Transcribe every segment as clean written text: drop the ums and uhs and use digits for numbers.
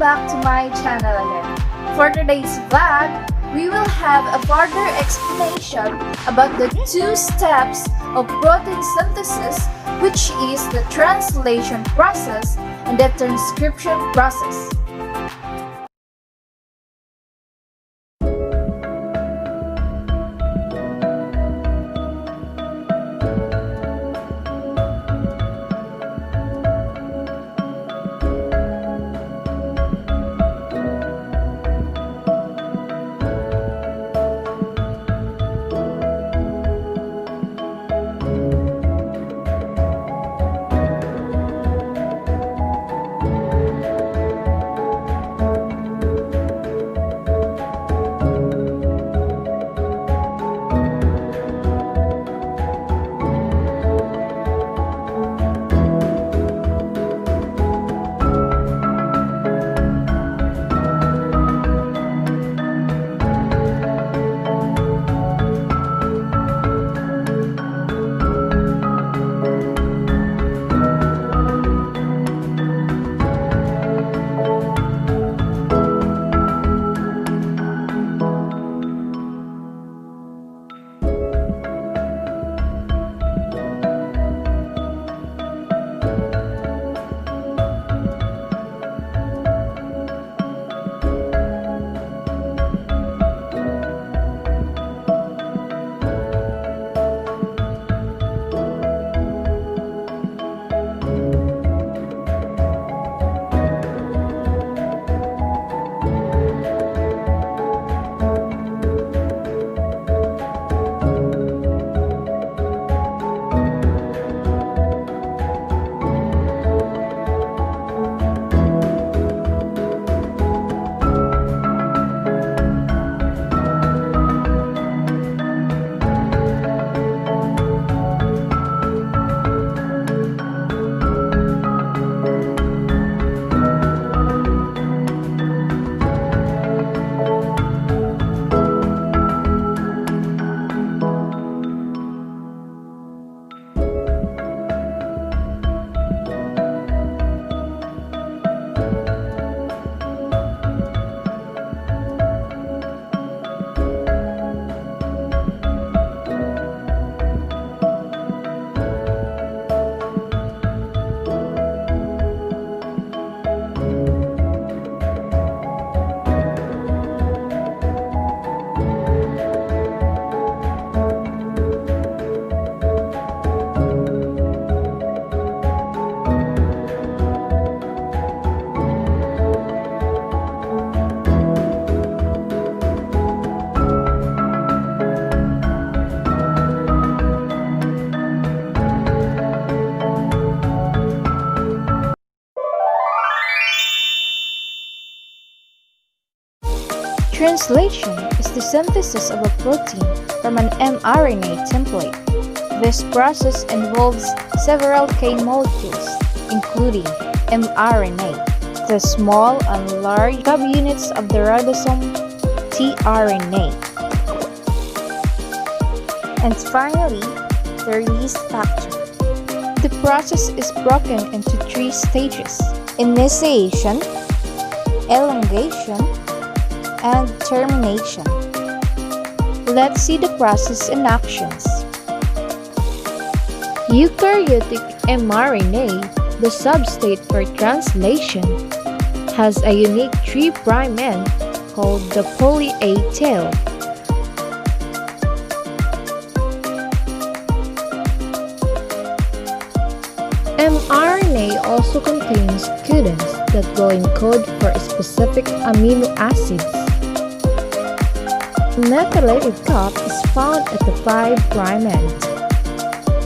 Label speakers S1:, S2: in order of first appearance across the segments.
S1: back to my channel again. For today's vlog, we will have a further explanation about the two steps of protein synthesis, which is the translation process and the transcription process. Translation is the synthesis of a protein from an mRNA template. This process involves several K molecules, including mRNA, the small and large subunits of the ribosome, tRNA, and finally, the release factor. The process is broken into three stages: initiation, elongation, and termination. Let's see the process in actions. Eukaryotic mRNA, the substrate for translation, has a unique 3' end called the poly-A tail. mRNA also contains codons that will encode for specific amino acids. Methylated cap is found at the 5' end.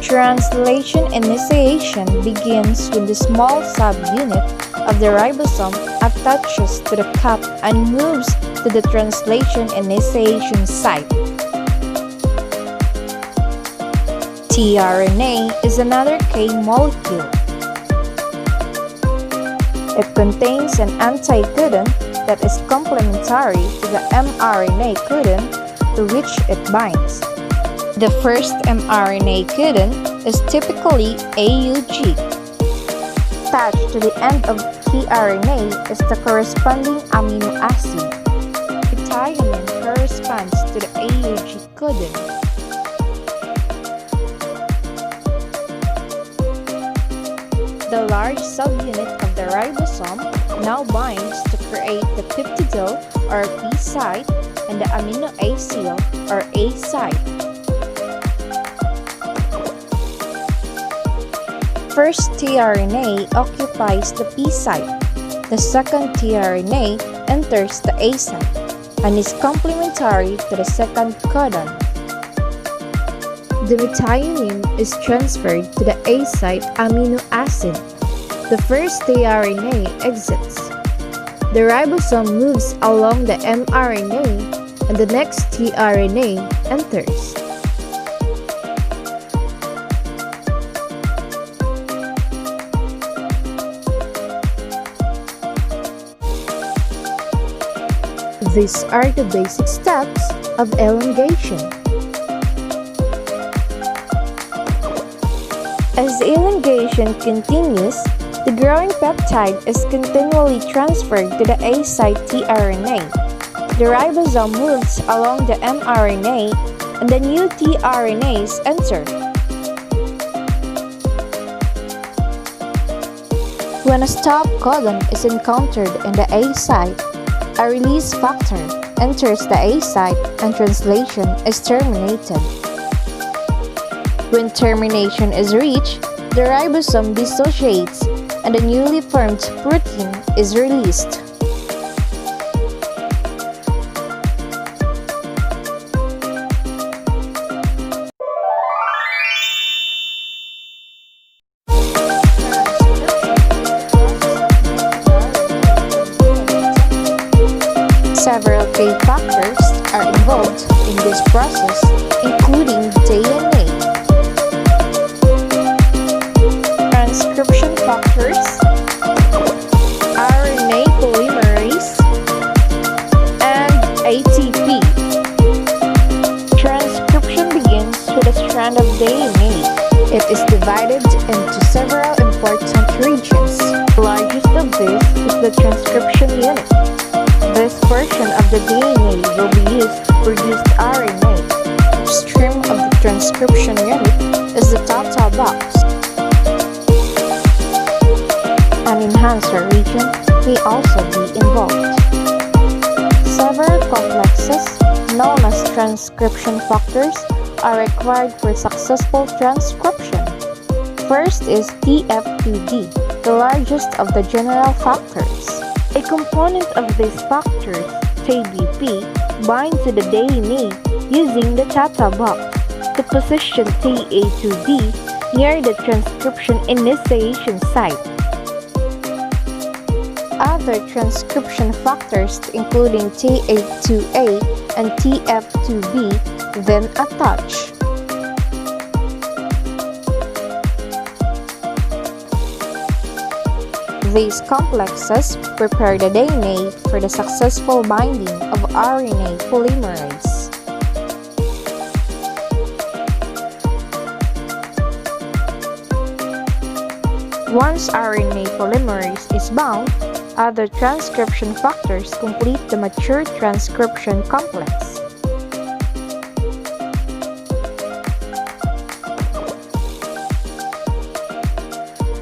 S1: Translation initiation begins when the small subunit of the ribosome attaches to the cap and moves to the translation initiation site. tRNA is another K molecule. It contains an anti-codon that is complementary to the mRNA codon to which it binds. The first mRNA codon is typically AUG, attached to the end of tRNA is the corresponding amino acid. Methionine corresponds to the AUG codon. The large subunit of the ribosome now binds to create the peptidyl or P site and the amino acyl or A site. First tRNA occupies the P site. The second tRNA enters the A site and is complementary to the second codon. The methionine is transferred to the A site amino acid. The first tRNA exits. The ribosome moves along the mRNA and the next tRNA enters. These are the basic steps of elongation. As elongation continues, the growing peptide is continually transferred to the A site tRNA. The ribosome moves along the mRNA and the new tRNAs enter. When a stop codon is encountered in the A site, a release factor enters the A site and translation is terminated. When termination is reached, the ribosome dissociates and a newly formed protein is released. Several key factors are involved in this process, including DNA, transcription factors, RNA polymerase, and ATP. Transcription begins with a strand of DNA. It is divided into several important regions. The largest of this is the transcription unit. This portion of the DNA will be used to produce RNA. Upstream of the transcription unit is the Tata box. An enhancer region may also be involved. Several complexes, known as transcription factors, are required for successful transcription. First is TF2D, the largest of the general factors. A component of these factors, TDP, binds to the DNA using the Tata box to position TA2D near the transcription initiation site. Other transcription factors, including TA2A and TF2B, then attach. These complexes prepare the DNA for the successful binding of RNA polymerase. Once RNA polymerase is bound, other transcription factors complete the mature transcription complex.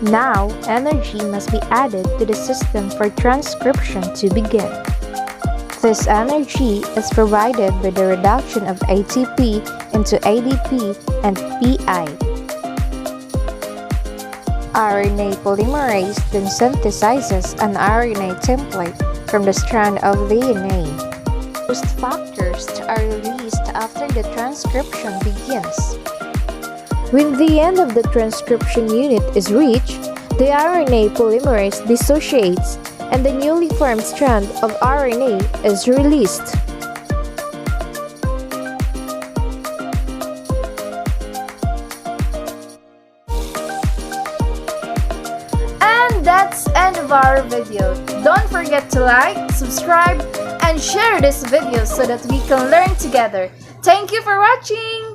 S1: Now, energy must be added to the system for transcription to begin. This energy is provided by the reduction of ATP into ADP and PI. RNA polymerase then synthesizes an RNA template from the strand of DNA. Most factors are released after the transcription begins. When the end of the transcription unit is reached, the RNA polymerase dissociates and the newly formed strand of RNA is released. And that's the end of our video. Don't forget to like, subscribe, and share this video so that we can learn together. Thank you for watching!